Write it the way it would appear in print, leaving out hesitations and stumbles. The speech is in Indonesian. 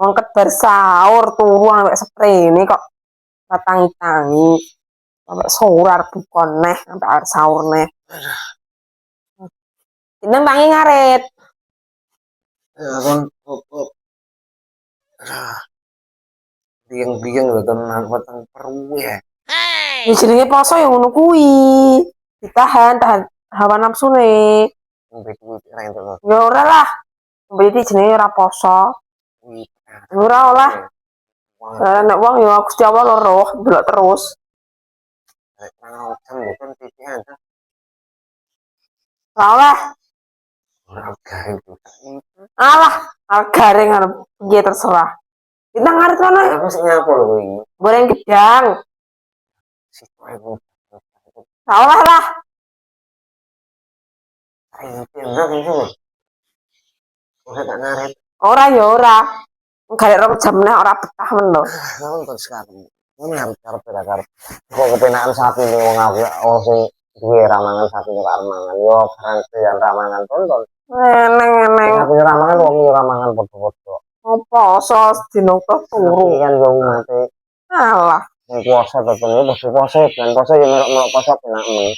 Wong kebar sahur turu ambek sprene kok tangi-tangi. Ambek sahur arep buka neh, ambek arep sahur neh. Dinten tangi ngarit. Ya kon biang-biang lho tenan weteng perlu ya. Ya jenenge poso ya ngono kuwi. Ditahan hawa nafsune. Ngombe kuwi ra entuk. Ya ora lah. Mbeli jenenge ora poso. Ora olah. Nek wong ya Gusti Allah loro, delok terus. Nek nang jam kan pikiran ta. Ora olah. Ora garing tuh. Alah, garing arep piye terserah. Kita ngarit kono. Aku sing nyapo lho iki. Goreng gedang. Sikoe Ora olah lah. ayo pindah iki lho. Ora tak ngarit. Ora ya ora. Garek rong jam neh ora betah men lho. Nonton sekarang. Ini harus karep. Kok kepenaan sapi nih wong aku sing duwe ramangan sapi kok arep mangan. Yo keren yang ramangan tonton. Eneng. Sapi ramangan wong yo ramangan padha-padha. Apa sos dino turu kan yo mate. Alah. Wong puasa tetep yo mesti puasa ben puasa yo melok-melok puasa penak men.